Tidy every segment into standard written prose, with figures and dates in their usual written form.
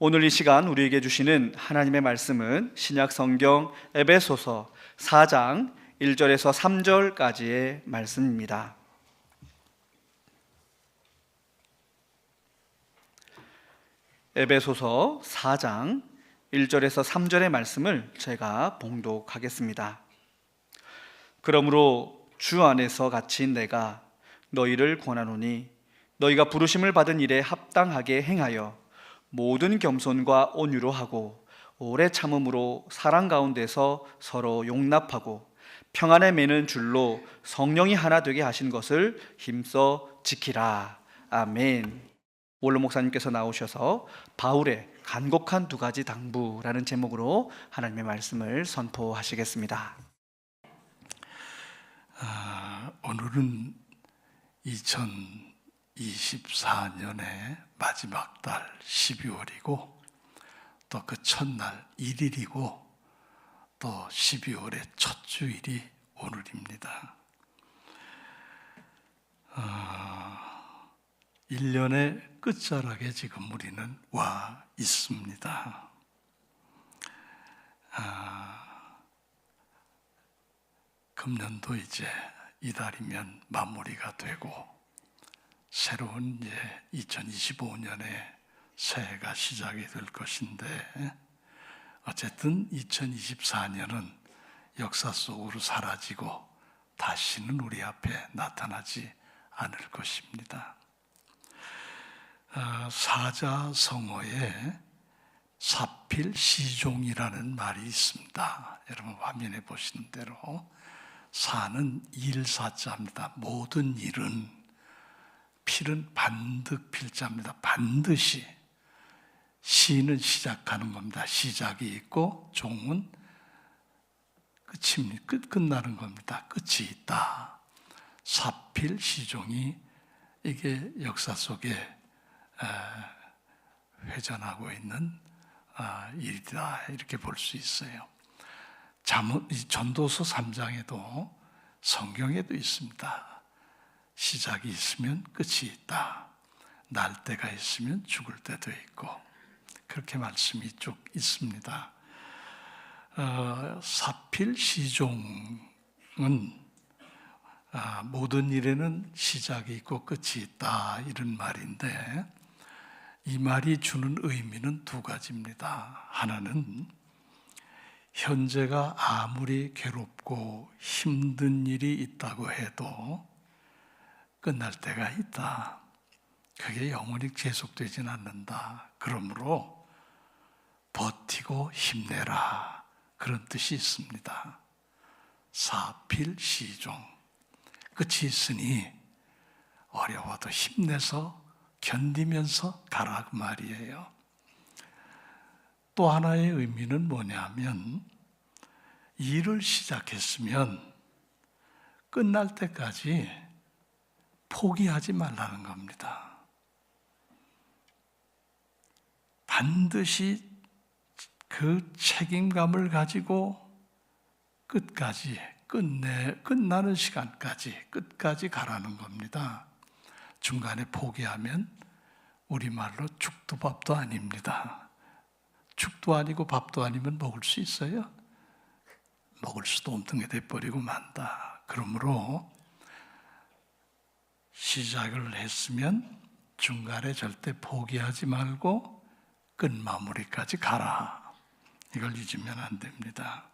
오늘 이 시간 우리에게 주시는 하나님의 말씀은 신약 성경 에베소서 4장 1절에서 3절까지의 말씀입니다. 에베소서 4장 1절에서 3절의 말씀을 제가 봉독하겠습니다. 그러므로 주 안에서 갇힌 내가 너희를 권하노니 너희가 부르심을 받은 일에 합당하게 행하여 모든 겸손과 온유로 하고 오래 참음으로 사랑 가운데서 서로 용납하고 평안에 매는 줄로 성령이 하나 되게 하신 것을 힘써 지키라. 아멘. 원로 목사님께서 나오셔서 바울의 간곡한 두 가지 당부라는 제목으로 하나님의 말씀을 선포하시겠습니다. 오늘은 2024년의 마지막 달 12월이고 또 그 첫날 1일이고 또 12월의 첫 주일이 오늘입니다. 1년의 끝자락에 지금 우리는 와 있습니다. 금년도 이제 이달이면 마무리가 되고 새로운 이제 2025년의 새해가 시작이 될 것인데, 어쨌든 2024년은 역사 속으로 사라지고 다시는 우리 앞에 나타나지 않을 것입니다. 사자성어에 사필시종이라는 말이 있습니다. 여러분 화면에 보시는 대로 사는 일사자입니다. 모든 일은, 필은 반득 필자입니다. 반드시. 시는 시작하는 겁니다. 시작이 있고 종은 끝나는 겁니다. 끝이 있다. 사필시종이 이게 역사 속에 회전하고 있는 일이다, 이렇게 볼 수 있어요. 전도서 3장에도 성경에도 있습니다. 시작이 있으면 끝이 있다. 날 때가 있으면 죽을 때도 있고, 그렇게 말씀이 쭉 있습니다. 사필시종은 모든 일에는 시작이 있고 끝이 있다, 이런 말인데, 이 말이 주는 의미는 두 가지입니다. 하나는 현재가 아무리 괴롭고 힘든 일이 있다고 해도 끝날 때가 있다. 그게 영원히 계속되진 않는다. 그러므로 버티고 힘내라, 그런 뜻이 있습니다. 사필시종, 끝이 있으니 어려워도 힘내서 견디면서 가라, 그 말이에요. 또 하나의 의미는 뭐냐면, 일을 시작했으면 끝날 때까지 포기하지 말라는 겁니다. 반드시 그 책임감을 가지고 끝까지, 끝나는 시간까지, 끝까지 가라는 겁니다. 중간에 포기하면 우리말로 죽도 밥도 아닙니다. 죽도 아니고 밥도 아니면 먹을 수 있어요? 먹을 수도 없는 게 돼버리고 만다. 그러므로 시작을 했으면 중간에 절대 포기하지 말고 끝마무리까지 가라. 이걸 잊으면 안 됩니다.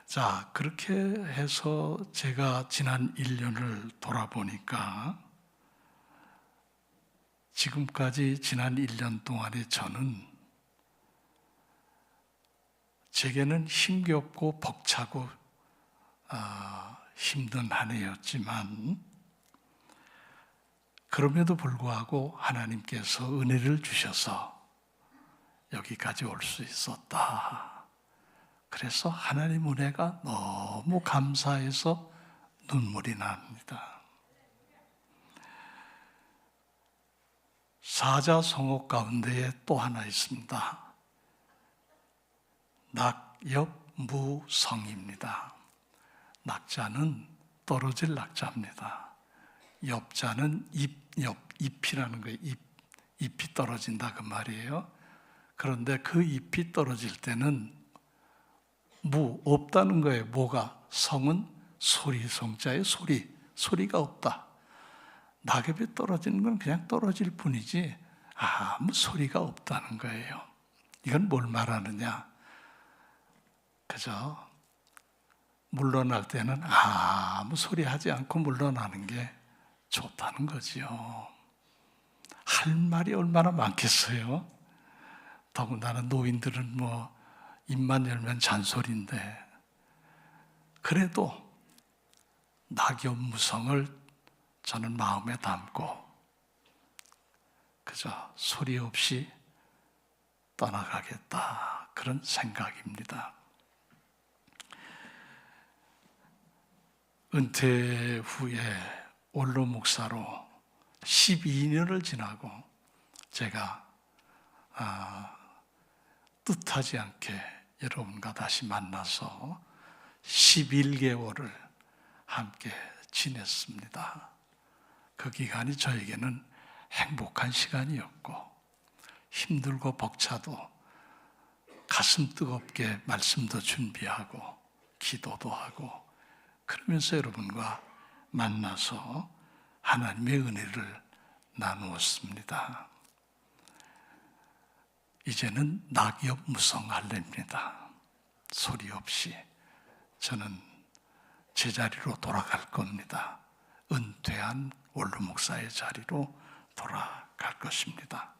자, 그렇게 해서 제가 지난 1년을 돌아보니까 지금까지 지난 1년 동안에 저는 제게는 힘겹고 벅차고 힘든 한 해였지만, 그럼에도 불구하고 하나님께서 은혜를 주셔서 여기까지 올 수 있었다. 그래서 하나님 은혜가 너무 감사해서 눈물이 납니다. 사자성어 가운데에 또 하나 있습니다. 낙엽무성입니다. 낙자는 떨어질 낙자입니다. 엽자는 잎이라는 거예요. 잎이 떨어진다, 그 말이에요. 그런데 그 잎이 떨어질 때는 없다는 거예요. 뭐가? 성은 소리, 성자의 소리가 없다. 낙엽이 떨어지는 건 그냥 떨어질 뿐이지 아무 소리가 없다는 거예요. 이건 뭘 말하느냐? 그죠? 물러날 때는 아무 소리 하지 않고 물러나는 게 좋다는 거지요. 할 말이 얼마나 많겠어요? 더군다나 노인들은 입만 열면 잔소리인데, 그래도 낙엽 무성을 저는 마음에 담고 그저 소리 없이 떠나가겠다, 그런 생각입니다. 은퇴 후에 원로 목사로 12년을 지나고 제가 뜻하지 않게 여러분과 다시 만나서 11개월을 함께 지냈습니다. 그 기간이 저에게는 행복한 시간이었고, 힘들고 벅차도 가슴 뜨겁게 말씀도 준비하고 기도도 하고, 그러면서 여러분과 만나서 하나님의 은혜를 나누었습니다. 이제는 낙엽 무성할래입니다. 소리 없이 저는 제자리로 돌아갈 겁니다. 은퇴한 원로 목사의 자리로 돌아갈 것입니다.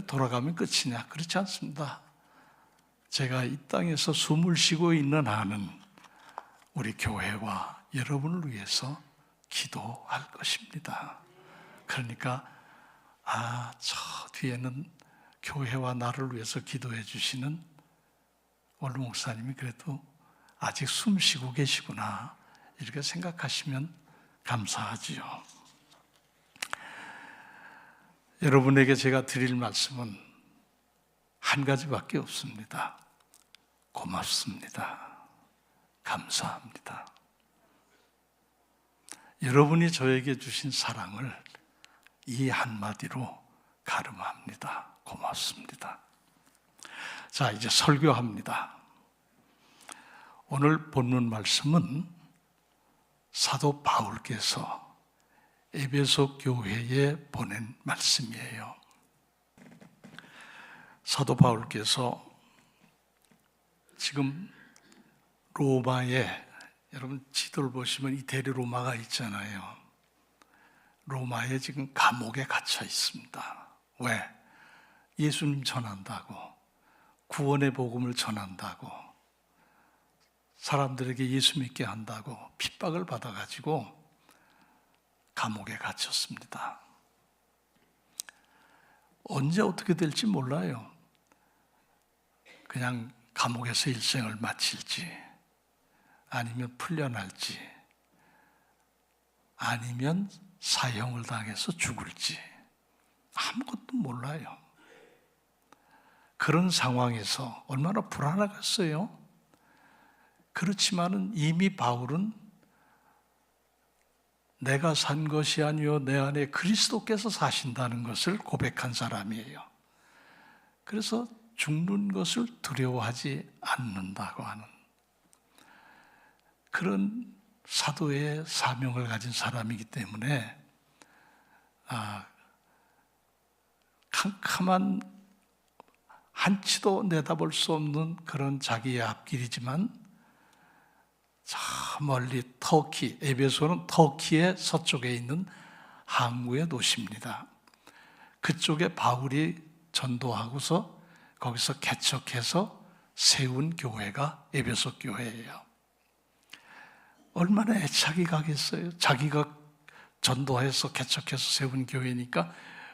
돌아가면 끝이냐? 그렇지 않습니다. 제가 이 땅에서 숨을 쉬고 있는 한은 우리 교회와 여러분을 위해서 기도할 것입니다. 그러니까 저 뒤에는 교회와 나를 위해서 기도해 주시는 원로 목사님이 그래도 아직 숨 쉬고 계시구나, 이렇게 생각하시면 감사하지요. 여러분에게 제가 드릴 말씀은 한 가지밖에 없습니다. 고맙습니다. 감사합니다. 여러분이 저에게 주신 사랑을 이 한마디로 가름합니다. 고맙습니다. 자, 이제 설교합니다. 오늘 본문 말씀은 사도 바울께서 에베소 교회에 보낸 말씀이에요. 사도 바울께서 지금 로마에, 여러분 지도를 보시면 이태리 로마가 있잖아요. 로마에 지금 감옥에 갇혀 있습니다. 왜? 예수님 전한다고, 구원의 복음을 전한다고, 사람들에게 예수 믿게 한다고 핍박을 받아가지고 감옥에 갇혔습니다. 언제 어떻게 될지 몰라요. 그냥 감옥에서 일생을 마칠지, 아니면 풀려날지, 아니면 사형을 당해서 죽을지 아무것도 몰라요. 그런 상황에서 얼마나 불안하겠어요? 그렇지만은 이미 바울은 내가 산 것이 아니요 내 안에 그리스도께서 사신다는 것을 고백한 사람이에요. 그래서 죽는 것을 두려워하지 않는다고 하는 그런 사도의 사명을 가진 사람이기 때문에 캄캄한 한치도 내다볼 수 없는 그런 자기의 앞길이지만 저 멀리 터키, 에베소는 터키의 서쪽에 있는 항구의 도시입니다. 그쪽에 바울이 전도하고서 거기서 개척해서 세운 교회가 에베소 교회예요. 얼마나 애착이 가겠어요? 자기가 전도해서 개척해서 세운 교회니까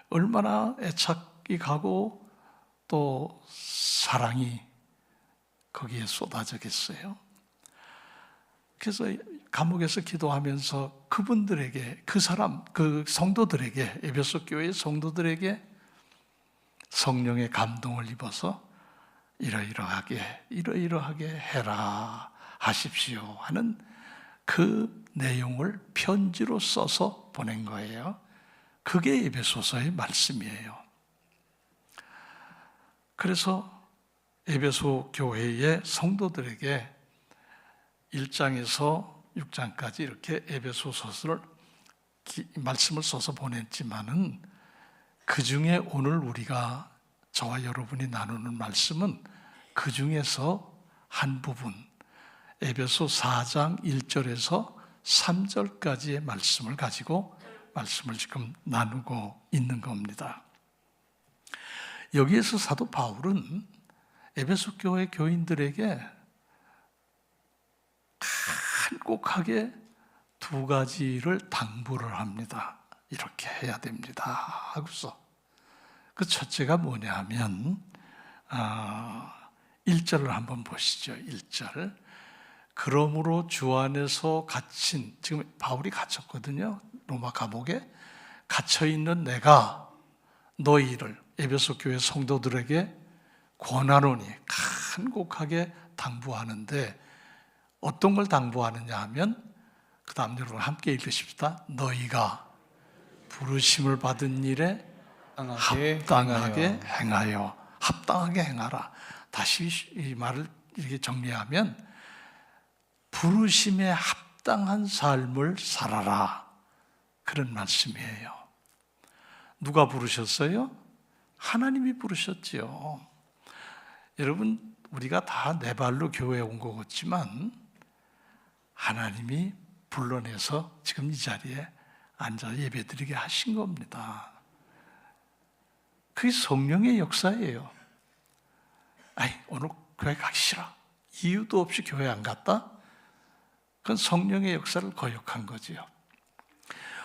얼마나 애착이 가고 또 사랑이 거기에 쏟아지겠어요? 그래서 감옥에서 기도하면서 그분들에게, 그 성도들에게, 에베소 교회의 성도들에게 성령의 감동을 입어서 이러이러하게 해라 하십시오 하는 그 내용을 편지로 써서 보낸 거예요. 그게 에베소서의 말씀이에요. 그래서 에베소 교회의 성도들에게 1장에서 6장까지 이렇게 에베소서를 말씀을 써서 보냈지만은 그 중에 오늘 우리가 저와 여러분이 나누는 말씀은 그 중에서 한 부분, 에베소 4장 1절에서 3절까지의 말씀을 가지고 말씀을 지금 나누고 있는 겁니다. 여기에서 사도 바울은 에베소 교회 교인들에게 간곡하게 두 가지를 당부를 합니다. 이렇게 해야 됩니다 하고서 그 첫째가 뭐냐 하면 1절을 한번 보시죠. 1절. 그러므로 주 안에서 갇힌, 지금 바울이 갇혔거든요. 로마 감옥에 갇혀있는 내가 너희를 에베소 교회 성도들에게 권하노니 간곡하게 당부하는데 어떤 걸 당부하느냐 하면 그 다음 여러분 함께 읽으십시다. 너희가 부르심을 받은 일에 합당하게 행하여 합당하게 행하라. 다시 이 말을 이렇게 정리하면 부르심에 합당한 삶을 살아라. 그런 말씀이에요. 누가 부르셨어요? 하나님이 부르셨지요. 여러분, 우리가 다 내 발로 교회에 온 것 같지만 하나님이 불러내서 지금 이 자리에 앉아 예배드리게 하신 겁니다. 그게 성령의 역사예요. 오늘 교회 가기 싫어. 이유도 없이 교회 안 갔다? 그건 성령의 역사를 거역한 거지요.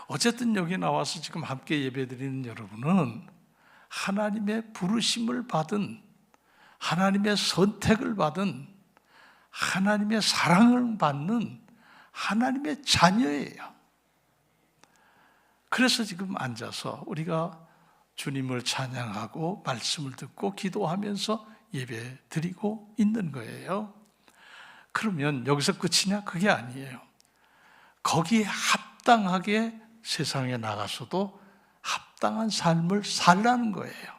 어쨌든 여기 나와서 지금 함께 예배드리는 여러분은 하나님의 부르심을 받은, 하나님의 선택을 받은, 하나님의 사랑을 받는 하나님의 자녀예요. 그래서 지금 앉아서 우리가 주님을 찬양하고 말씀을 듣고 기도하면서 예배 드리고 있는 거예요. 그러면 여기서 끝이냐? 그게 아니에요. 거기에 합당하게 세상에 나가서도 합당한 삶을 살라는 거예요.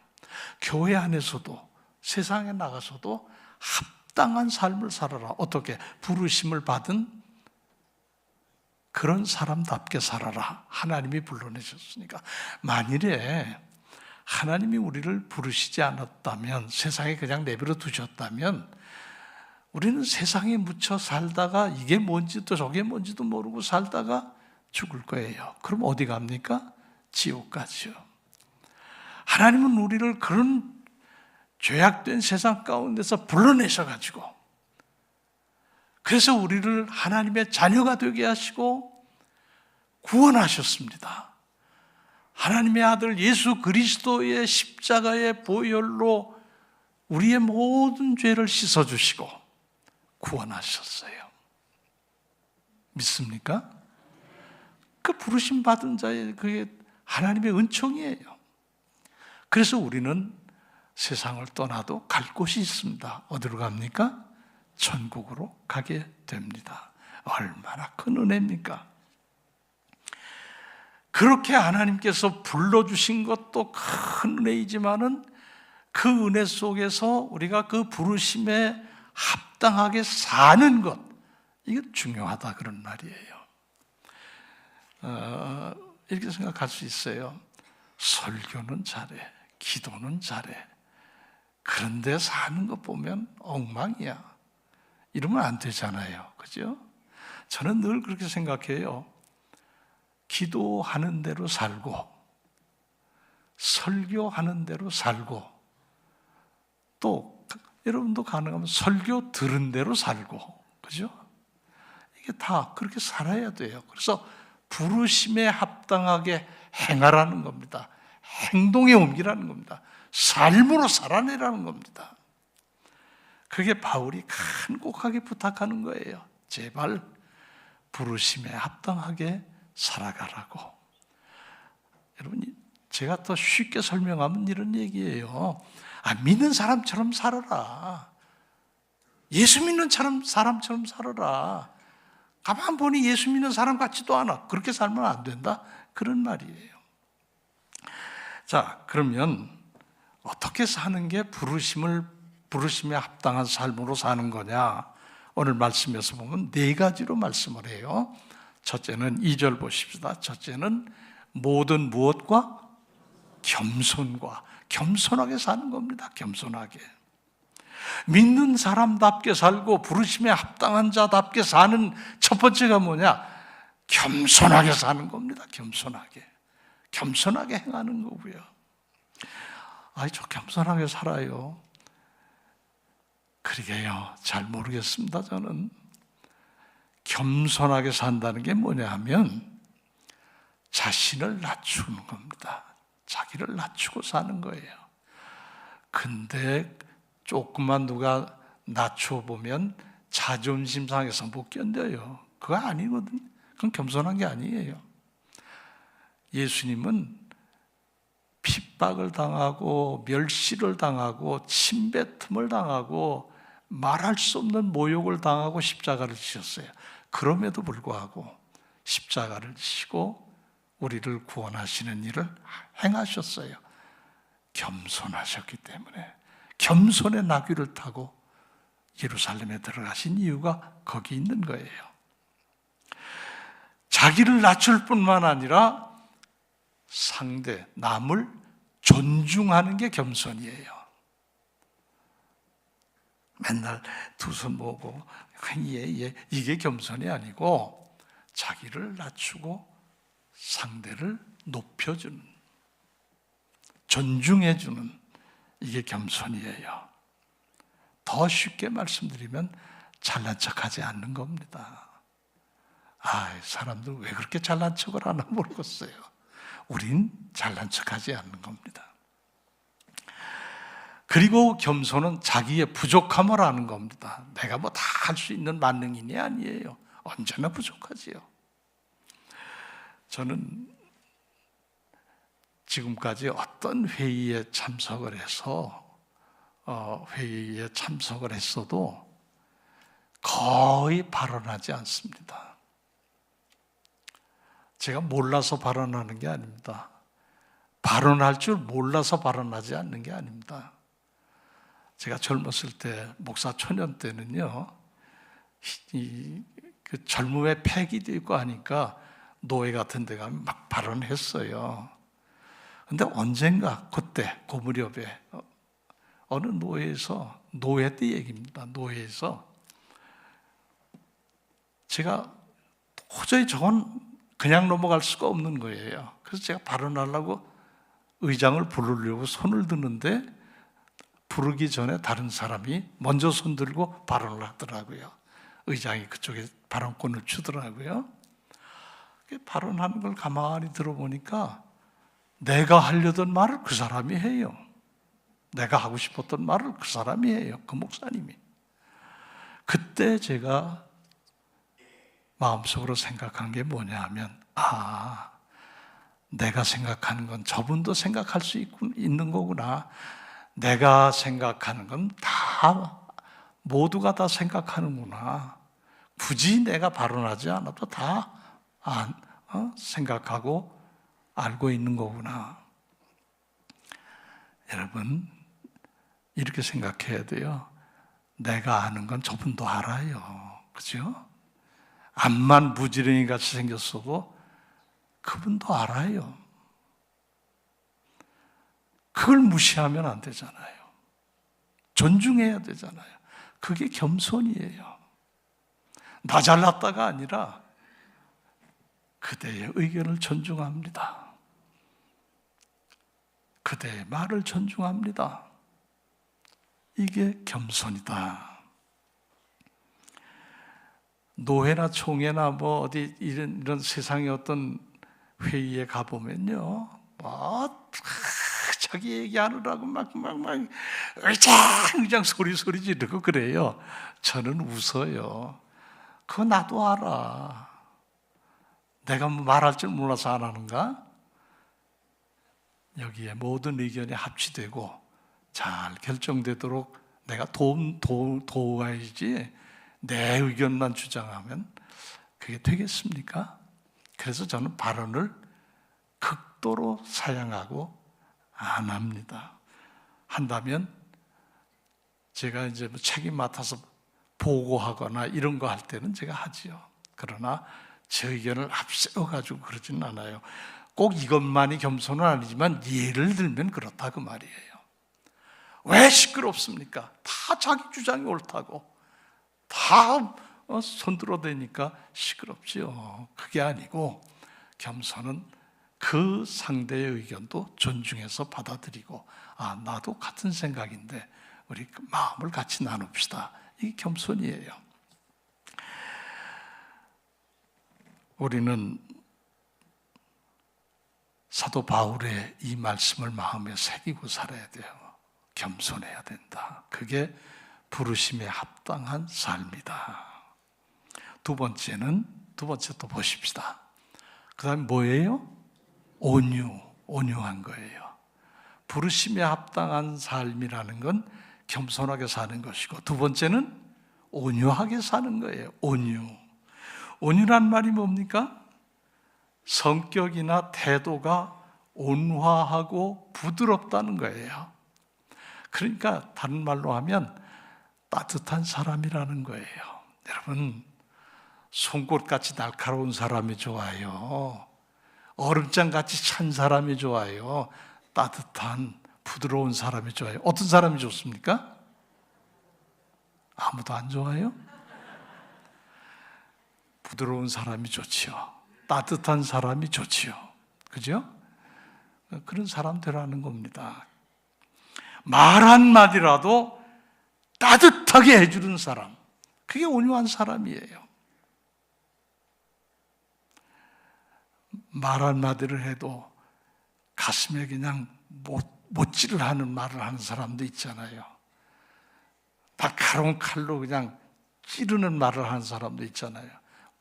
교회 안에서도 세상에 나가서도 합당한 삶을 살아라. 어떻게? 부르심을 받은 그런 사람답게 살아라. 하나님이 불러내셨으니까. 만일에 하나님이 우리를 부르시지 않았다면, 세상에 그냥 내버려 두셨다면 우리는 세상에 묻혀 살다가 이게 뭔지도 저게 뭔지도 모르고 살다가 죽을 거예요. 그럼 어디 갑니까? 지옥 가죠. 하나님은 우리를 그런 죄악된 세상 가운데서 불러내셔가지고, 그래서 우리를 하나님의 자녀가 되게 하시고 구원하셨습니다. 하나님의 아들 예수 그리스도의 십자가의 보혈로 우리의 모든 죄를 씻어주시고 구원하셨어요. 믿습니까? 그 부르심 받은 자의 그게 하나님의 은총이에요. 그래서 우리는 세상을 떠나도 갈 곳이 있습니다. 어디로 갑니까? 천국으로 가게 됩니다. 얼마나 큰 은혜입니까? 그렇게 하나님께서 불러주신 것도 큰 은혜이지만은 그 은혜 속에서 우리가 그 부르심에 합당하게 사는 것, 이게 중요하다 그런 말이에요. 이렇게 생각할 수 있어요. 설교는 잘해, 기도는 잘해. 그런데 사는 거 보면 엉망이야. 이러면 안 되잖아요. 그죠? 저는 늘 그렇게 생각해요. 기도하는 대로 살고, 설교하는 대로 살고, 또 여러분도 가능하면 설교 들은 대로 살고, 그죠? 이게 다 그렇게 살아야 돼요. 그래서 부르심에 합당하게 행하라는 겁니다. 행동에 옮기라는 겁니다. 삶으로 살아내라는 겁니다. 그게 바울이 간곡하게 부탁하는 거예요. 제발 부르심에 합당하게 살아가라고. 여러분, 제가 더 쉽게 설명하면 이런 얘기예요. 믿는 사람처럼 살아라. 예수 믿는 사람처럼 살아라. 가만 보니 예수 믿는 사람 같지도 않아. 그렇게 살면 안 된다. 그런 말이에요. 자, 그러면 어떻게 사는 게 부르심에 합당한 삶으로 사는 거냐? 오늘 말씀에서 보면 네 가지로 말씀을 해요. 첫째는 2절 보십시다. 첫째는 모든 무엇과 겸손과, 겸손하게 사는 겁니다. 겸손하게. 믿는 사람답게 살고 부르심에 합당한 자답게 사는 첫 번째가 뭐냐? 겸손하게 사는 겁니다. 겸손하게 행하는 거고요. 저 겸손하게 살아요. 그러게요. 잘 모르겠습니다. 저는 겸손하게 산다는 게 뭐냐 하면 자신을 낮추는 겁니다. 자기를 낮추고 사는 거예요. 근데 조금만 누가 낮춰보면 자존심 상해서 못 견뎌요. 그거 아니거든. 그건 겸손한 게 아니에요. 예수님은 핍박을 당하고 멸시를 당하고 침뱉음을 당하고 말할 수 없는 모욕을 당하고 십자가를 지셨어요. 그럼에도 불구하고 십자가를 지시고 우리를 구원하시는 일을 행하셨어요. 겸손하셨기 때문에. 겸손의 나귀를 타고 예루살렘에 들어가신 이유가 거기 있는 거예요. 자기를 낮출 뿐만 아니라 상대, 남을 존중하는 게 겸손이에요. 맨날 두 손 모으고 예, 이게 겸손이 아니고 자기를 낮추고 상대를 높여주는, 존중해주는, 이게 겸손이에요. 더 쉽게 말씀드리면 잘난 척하지 않는 겁니다. 사람들 왜 그렇게 잘난 척을 하나 모르겠어요. 우린 잘난 척하지 않는 겁니다. 그리고 겸손은 자기의 부족함을 아는 겁니다. 내가 뭐 다 할 수 있는 만능인이 아니에요. 언제나 부족하지요. 저는 지금까지 어떤 회의에 참석을 했어도 거의 발언하지 않습니다. 제가 몰라서 발언하는 게 아닙니다. 발언할 줄 몰라서 발언하지 않는 게 아닙니다. 제가 젊었을 때, 목사 초년 때는요, 그 젊음의 패기도 있고 하니까 노예 같은 데 가면 막 발언했어요. 근데 언젠가 그때 그 무렵에 어느 노예 때 얘기입니다. 노예에서 제가 도저히 저건 그냥 넘어갈 수가 없는 거예요. 그래서 제가 발언하려고 의장을 부르려고 손을 드는데 부르기 전에 다른 사람이 먼저 손 들고 발언을 하더라고요. 의장이 그쪽에 발언권을 주더라고요. 발언하는 걸 가만히 들어보니까 내가 하려던 말을 그 사람이 해요. 내가 하고 싶었던 말을 그 사람이 해요. 그 목사님이. 그때 제가 마음속으로 생각한 게 뭐냐 하면 내가 생각하는 건 저분도 생각할 수 있는 거구나. 내가 생각하는 건 다 모두가 다 생각하는구나. 굳이 내가 발언하지 않아도 다 생각하고 알고 있는 거구나. 여러분, 이렇게 생각해야 돼요. 내가 아는 건 저분도 알아요. 그죠? 암만 무지렁이 같이 생겼어도 그분도 알아요. 그걸 무시하면 안 되잖아요. 존중해야 되잖아요. 그게 겸손이에요. 나 잘났다가 아니라 그대의 의견을 존중합니다. 그대의 말을 존중합니다. 이게 겸손이다. 노회나 총회나 뭐 어디 이런 세상의 어떤 회의에 가보면요, 자기 얘기하느라고 막 의장 소리 지르고 그래요. 저는 웃어요. 그거 나도 알아. 내가 뭐 말할 줄 몰라서 안 하는가? 여기에 모든 의견이 합치되고 잘 결정되도록 내가 도와야지 내 의견만 주장하면 그게 되겠습니까? 그래서 저는 발언을 극도로 사양하고 안 합니다. 한다면 제가 이제 뭐 책임 맡아서 보고하거나 이런 거 할 때는 제가 하지요. 그러나 제 의견을 앞세워가지고 그러지는 않아요. 꼭 이것만이 겸손은 아니지만 예를 들면 그렇다 그 말이에요. 왜 시끄럽습니까? 다 자기 주장이 옳다고 다 손들어대니까 시끄럽지요. 그게 아니고 겸손은 그 상대의 의견도 존중해서 받아들이고, 아, 나도 같은 생각인데 우리 마음을 같이 나눕시다. 이게 겸손이에요. 우리는 사도 바울의 이 말씀을 마음에 새기고 살아야 돼요. 겸손해야 된다. 그게 부르심에 합당한 삶이다. 두 번째 또 보십시다. 그 다음에 뭐예요? 온유한 거예요. 부르심에 합당한 삶이라는 건 겸손하게 사는 것이고, 두 번째는 온유하게 사는 거예요. 온유란 말이 뭡니까? 성격이나 태도가 온화하고 부드럽다는 거예요. 그러니까 다른 말로 하면 따뜻한 사람이라는 거예요. 여러분, 송곳같이 날카로운 사람이 좋아요? 얼음장같이 찬 사람이 좋아요? 따뜻한 부드러운 사람이 좋아요? 어떤 사람이 좋습니까? 아무도 안 좋아요? 부드러운 사람이 좋지요. 따뜻한 사람이 좋지요. 그죠? 그런 사람 되라는 겁니다. 말 한마디라도 따뜻하게 해주는 사람, 그게 온유한 사람이에요. 말 한마디를 해도 가슴에 그냥 못질을 하는 말을 하는 사람도 있잖아요. 날카로운 칼로 그냥 찌르는 말을 하는 사람도 있잖아요.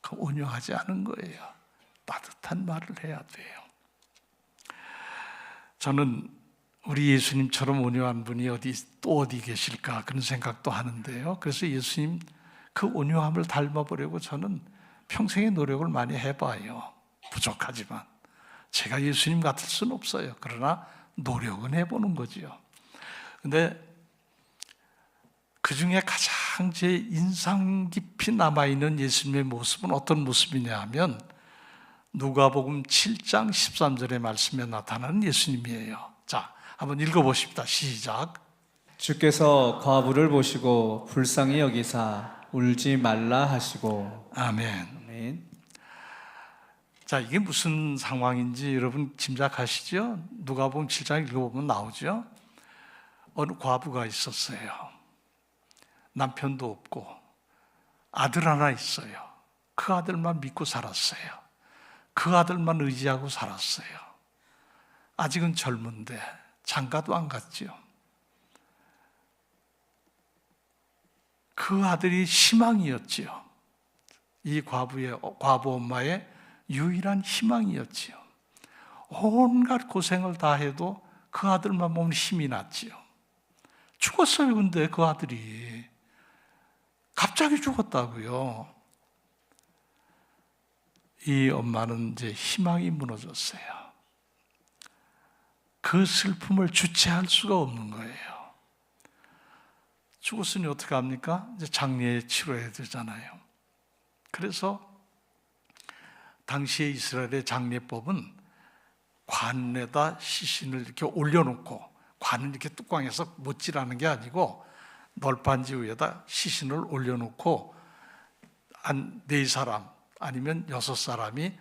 그 온유하지 않은 거예요. 따뜻한 말을 해야 돼요. 저는 우리 예수님처럼 온유한 분이 어디 계실까 그런 생각도 하는데요. 그래서 예수님 그 온유함을 닮아보려고 저는 평생의 노력을 많이 해봐요. 부족하지만 제가 예수님 같을 수는 없어요. 그러나 노력은 해보는 거지요. 근데 그 중에 가장 제 인상 깊이 남아있는 예수님의 모습은 어떤 모습이냐 하면 누가복음 7장 13절의 말씀에 나타나는 예수님이에요. 자, 한번 읽어보십시다. 시작. 주께서 과부를 보시고 불쌍히 여기사 울지 말라 하시고. 아멘. 아멘. 자, 이게 무슨 상황인지 여러분 짐작하시죠? 누가복음 7장 읽어보면 나오죠? 어느 과부가 있었어요. 남편도 없고 아들 하나 있어요. 그 아들만 믿고 살았어요. 그 아들만 의지하고 살았어요. 아직은 젊은데 장가도 안 갔지요. 그 아들이 희망이었지요. 이 과부 엄마의 유일한 희망이었지요. 온갖 고생을 다 해도 그 아들만 보면 힘이 났지요. 죽었어요. 근데 그 아들이 갑자기 죽었다고요. 이 엄마는 이제 희망이 무너졌어요. 그 슬픔을 주체할 수가 없는 거예요. 죽었으니 어떻게 합니까? 이제 장례 치러야 되잖아요. 그래서 당시의 이스라엘의 장례법은 관에다 시신을 이렇게 올려놓고, 관은 이렇게 뚜껑에서 못질하는 게 아니고 널판지 위에다 시신을 올려놓고 한 4사람 아니면 6사람이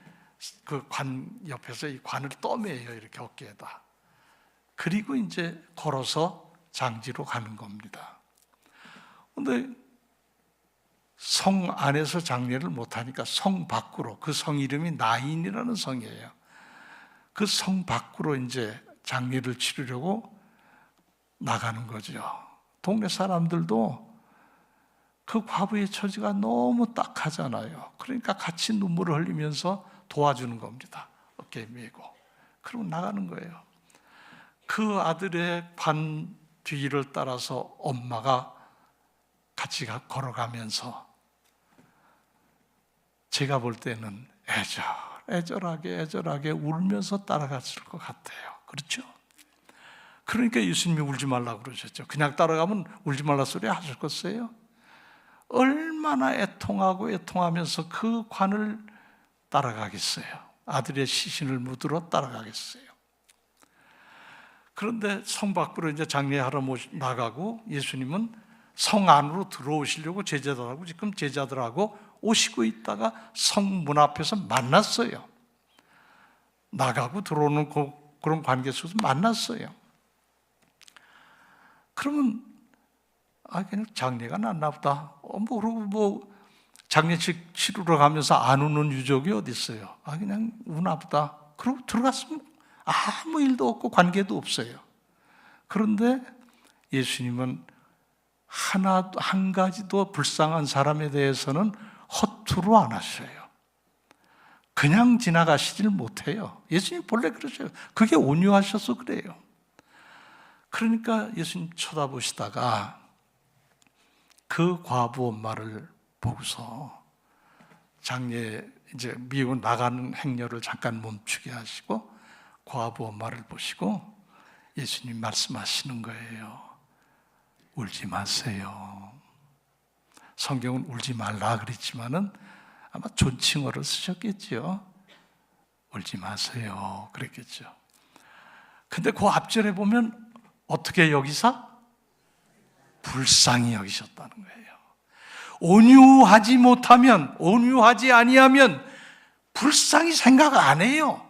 그 관 옆에서 이 관을 떠매요. 이렇게 어깨에다. 그리고 이제 걸어서 장지로 가는 겁니다. 그런데 성 안에서 장례를 못하니까 성 밖으로, 그 성 이름이 나인이라는 성이에요. 그 성 밖으로 이제 장례를 치르려고 나가는 거죠. 동네 사람들도 그 과부의 처지가 너무 딱하잖아요. 그러니까 같이 눈물을 흘리면서 도와주는 겁니다. 어깨에 메고. 그러고 나가는 거예요. 그 아들의 관 뒤를 따라서 엄마가 같이 걸어가면서 제가 볼 때는 애절하게 울면서 따라갔을 것 같아요. 그렇죠? 그러니까 예수님이 울지 말라고 그러셨죠. 그냥 따라가면 울지 말라 소리 하셨겠어요? 얼마나 애통하면서 그 관을 따라가겠어요. 아들의 시신을 묻으러 따라가겠어요. 그런데 성 밖으로 이제 장례하러 나가고 예수님은 성 안으로 들어오시려고 제자들하고 오시고 있다가 성 문 앞에서 만났어요. 나가고 들어오는 그런 관계 속에서 만났어요. 그러면 그냥 장례가 났나 보다. 그러고 장례식 치르러 가면서 안 우는 유족이 어디 있어요? 그냥 우나 보다. 그러고 들어갔으면 아무 일도 없고 관계도 없어요. 그런데 예수님은 한 가지도 불쌍한 사람에 대해서는 허투루 안 하셔요. 그냥 지나가시질 못해요. 예수님 본래 그러셔요. 그게 온유하셔서 그래요. 그러니까 예수님 쳐다보시다가 그 과부 엄마를 보고서 장례 이제 미고 나가는 행렬을 잠깐 멈추게 하시고 과부 엄마를 보시고 예수님 말씀하시는 거예요. 울지 마세요. 성경은 울지 말라 그랬지만은 아마 존칭어를 쓰셨겠죠. 울지 마세요 그랬겠죠. 근데 그 앞절에 보면 어떻게 여기서? 불쌍히 여기셨다는 거예요. 온유하지 아니하면 불쌍히 생각 안 해요.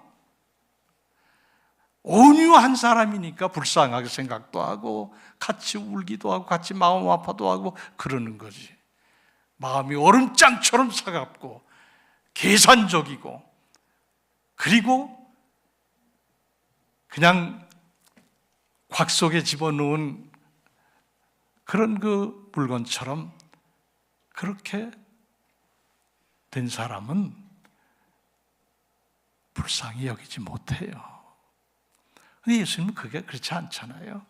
온유한 사람이니까 불쌍하게 생각도 하고 같이 울기도 하고 같이 마음 아파도 하고 그러는 거지. 마음이 얼음장처럼 차갑고 계산적이고 그리고 그냥 곽 속에 집어넣은 그런 그 물건처럼 그렇게 된 사람은 불쌍히 여기지 못해요. 근데 예수님은 그게 그렇지 않잖아요.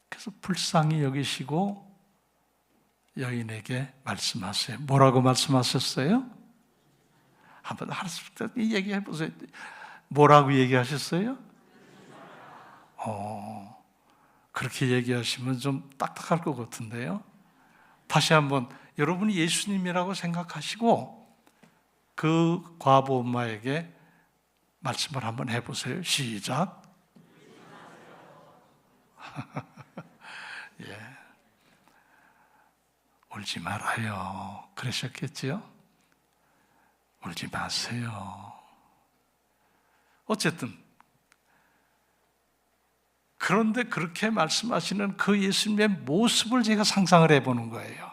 그래서 불쌍히 여기시고 여인에게 말씀하세요. 뭐라고 말씀하셨어요? 한번 얘기해 보세요. 뭐라고 얘기하셨어요? 그렇게 얘기하시면 좀 딱딱할 것 같은데요. 다시 한번 여러분이 예수님이라고 생각하시고 그 과부 엄마에게 말씀을 한번 해보세요. 시작. 예. 울지 말아요. 그러셨겠지요? 울지 마세요. 어쨌든 그런데 그렇게 말씀하시는 그 예수님의 모습을 제가 상상을 해보는 거예요.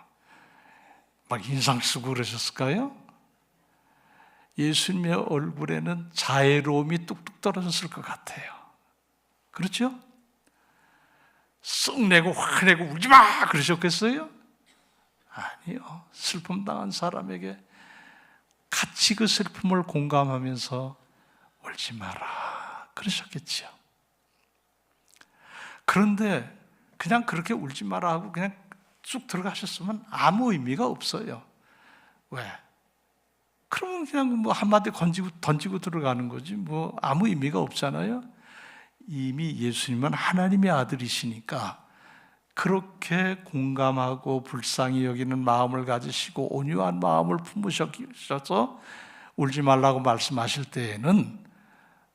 막 인상 쓰고 그러셨을까요? 예수님의 얼굴에는 자애로움이 뚝뚝 떨어졌을 것 같아요. 그렇죠? 썩 내고 화내고 울지 마! 그러셨겠어요? 아니요. 슬픔 당한 사람에게 같이 그 슬픔을 공감하면서 울지 마라. 그러셨겠죠. 그런데 그냥 그렇게 울지 마라 하고 그냥 쭉 들어가셨으면 아무 의미가 없어요. 왜? 그러면 그냥 한마디 던지고 들어가는 거지 아무 의미가 없잖아요. 이미 예수님은 하나님의 아들이시니까 그렇게 공감하고 불쌍히 여기는 마음을 가지시고 온유한 마음을 품으셔서 울지 말라고 말씀하실 때에는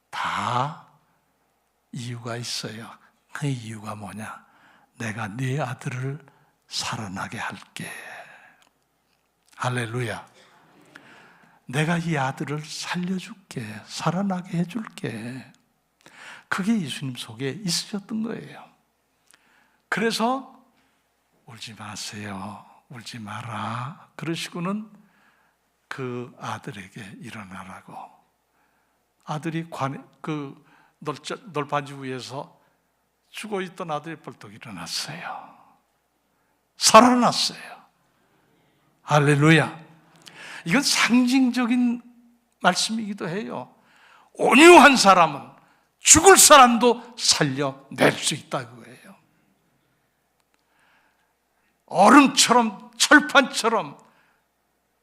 다 이유가 있어요. 그 이유가 뭐냐? 내가 네 아들을 살아나게 할게. 할렐루야. 내가 이 아들을 살려줄게. 살아나게 해줄게. 그게 예수님 속에 있으셨던 거예요. 그래서 울지 마세요. 울지 마라. 그러시고는 그 아들에게 일어나라고. 아들이 그 널판지 위에서 죽어있던 아들이 벌떡 일어났어요. 살아났어요. 할렐루야. 이건 상징적인 말씀이기도 해요. 온유한 사람은 죽을 사람도 살려낼 수 있다 그거예요. 얼음처럼 철판처럼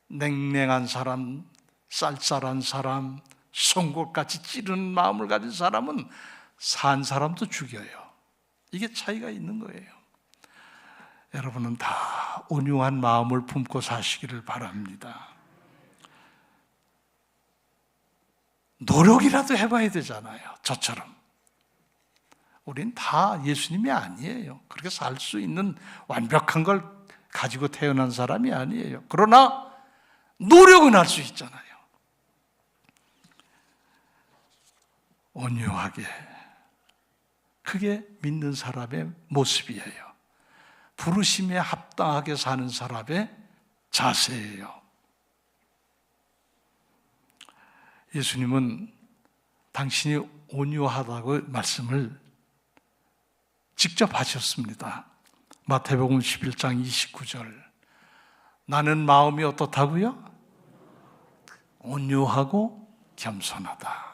냉랭한 사람, 쌀쌀한 사람, 송곳같이 찌르는 마음을 가진 사람은 산 사람도 죽여요. 이게 차이가 있는 거예요. 여러분은 다 온유한 마음을 품고 사시기를 바랍니다. 노력이라도 해봐야 되잖아요. 저처럼. 우린 다 예수님이 아니에요. 그렇게 살 수 있는 완벽한 걸 가지고 태어난 사람이 아니에요. 그러나 노력은 할 수 있잖아요. 온유하게. 그게 믿는 사람의 모습이에요. 부르심에 합당하게 사는 사람의 자세예요. 예수님은 당신이 온유하다고 말씀을 직접 하셨습니다. 마태복음 11장 29절. 나는 마음이 어떻다고요? 온유하고 겸손하다.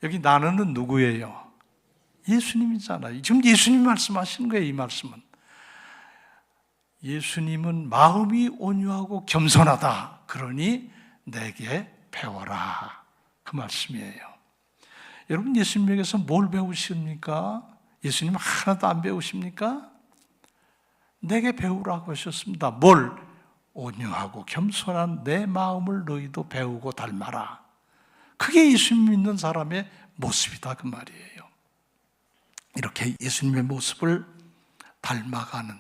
여기 나는은 누구예요? 예수님이잖아요. 지금 예수님 말씀하시는 거예요, 이 말씀은. 예수님은 마음이 온유하고 겸손하다. 그러니 내게 배워라. 그 말씀이에요. 여러분, 예수님에게서 뭘 배우십니까? 예수님 하나도 안 배우십니까? 내게 배우라고 하셨습니다. 뭘? 온유하고 겸손한 내 마음을 너희도 배우고 닮아라. 그게 예수님 믿는 사람의 모습이다, 그 말이에요. 이렇게 예수님의 모습을 닮아가는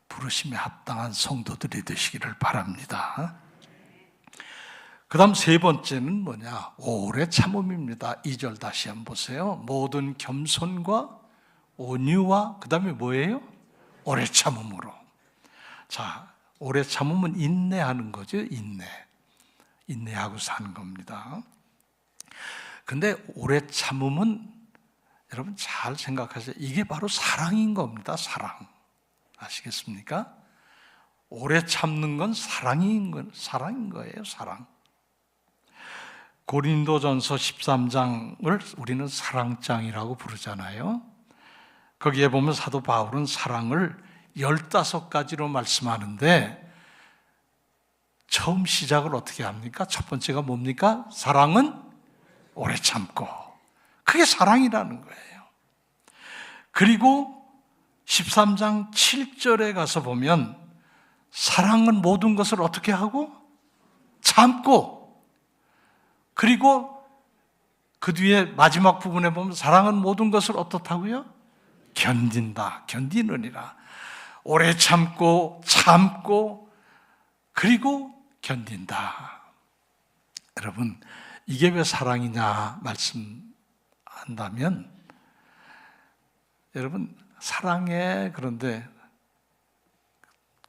부르심에 합당한 성도들이 되시기를 바랍니다. 그 다음 세 번째는 뭐냐? 오래 참음입니다. 2절 다시 한번 보세요. 모든 겸손과 온유와 그 다음에 뭐예요? 오래 참음으로. 자, 오래 참음은 인내하는 거죠. 인내하고 사는 겁니다. 근데 오래 참음은 여러분 잘 생각하세요. 이게 바로 사랑인 겁니다. 사랑. 아시겠습니까? 오래 참는 건 사랑인 거예요. 사랑. 고린도전서 13장을 우리는 사랑장이라고 부르잖아요. 거기에 보면 사도 바울은 사랑을 15가지로 말씀하는데 처음 시작을 어떻게 합니까? 첫 번째가 뭡니까? 사랑은 오래 참고. 그게 사랑이라는 거예요. 그리고 13장 7절에 가서 보면 사랑은 모든 것을 어떻게 하고? 참고. 그리고 그 뒤에 마지막 부분에 보면 사랑은 모든 것을 어떻다고요? 견딘다. 견디느니라. 오래 참고 그리고 견딘다. 여러분, 이게 왜 사랑이냐 말씀한다면 여러분 사랑해. 그런데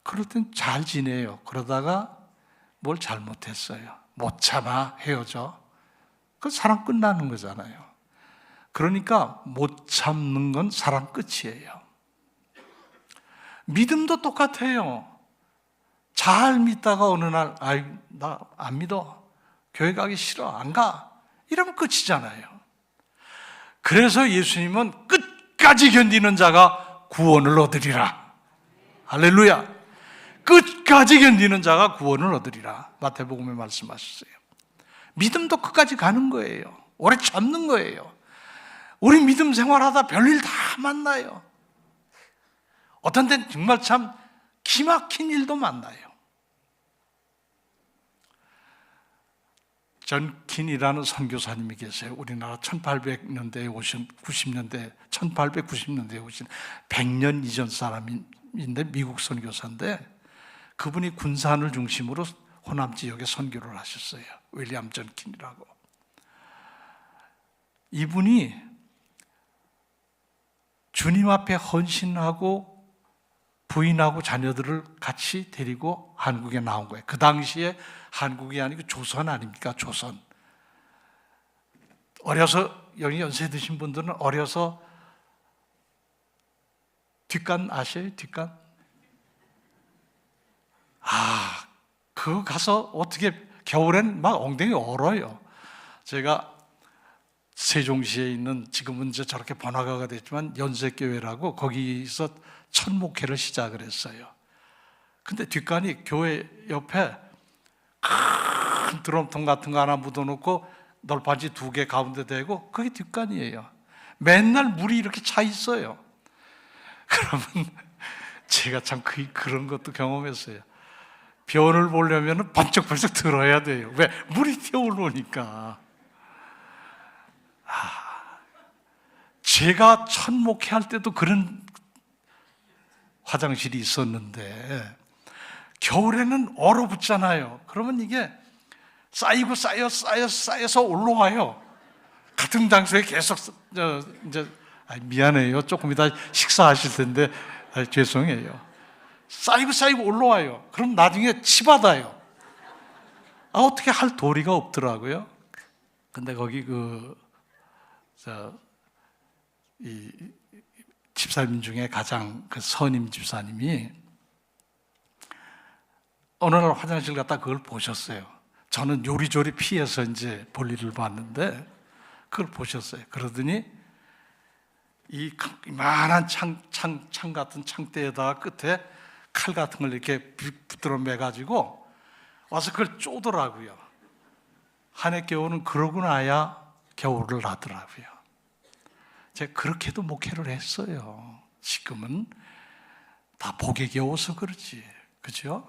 그럴 땐 잘 지내요. 그러다가 뭘 잘못했어요. 못 참아 헤어져. 그 사랑 끝나는 거잖아요. 그러니까 못 참는 건 사랑 끝이에요. 믿음도 똑같아요. 잘 믿다가 어느 날 나 안 믿어. 교회 가기 싫어. 안 가. 이러면 끝이잖아요. 그래서 예수님은 끝까지 견디는 자가 구원을 얻으리라. 할렐루야. 끝까지 견디는 자가 구원을 얻으리라. 마태복음에 말씀하셨어요. 믿음도 끝까지 가는 거예요. 오래 참는 거예요. 우리 믿음 생활하다 별일 다 만나요. 어떤 때는 정말 참 기막힌 일도 만나요. 전킨이라는 선교사님이 계세요. 우리나라 1800년대에 오신 1890년대에 오신 100년 이전 사람인데 미국 선교사인데 그분이 군산을 중심으로 호남 지역에 선교를 하셨어요. 윌리엄 전킨이라고. 이분이 주님 앞에 헌신하고 부인하고 자녀들을 같이 데리고 한국에 나온 거예요. 그 당시에 한국이 아니고 조선 아닙니까? 조선. 어려서 여기 연세 드신 분들은 어려서 뒷간 아세요? 뒷간? 그거 가서 어떻게 겨울엔 막 엉덩이 얼어요. 제가 세종시에 있는 지금은 이제 저렇게 번화가가 됐지만 연세교회라고 거기서 첫 목회를 시작을 했어요. 근데 뒷간이 교회 옆에 큰 드럼통 같은 거 하나 묻어놓고 널판지 2개 가운데 대고 그게 뒷간이에요. 맨날 물이 이렇게 차 있어요. 그러면 제가 참 그런 것도 경험했어요. 변을 보려면 번쩍번쩍 들어야 돼요. 왜? 물이 튀어올라오니까. 제가 첫 목회할 때도 그런 화장실이 있었는데 겨울에는 얼어붙잖아요. 그러면 이게 쌓이고 쌓여서 올라와요. 같은 장소에 계속 미안해요. 조금 이따 식사하실 텐데 죄송해요. 쌓이고 올라와요. 그럼 나중에 치받아요. 어떻게 할 도리가 없더라고요. 근데 거기 이 집사님 중에 가장 선임 집사님이 어느 날 화장실 갔다 그걸 보셨어요. 저는 요리조리 피해서 이제 볼일을 봤는데 그걸 보셨어요. 그러더니 이 이만한 창 같은 창대에다가 끝에 칼 같은 걸 이렇게 붙들어 매가지고 와서 그걸 쪼더라고요. 한해 겨울은 그러고 나야 겨울을 나더라고요. 제가 그렇게도 목회를 했어요. 지금은 다 복에 겨워서 그렇지. 그죠?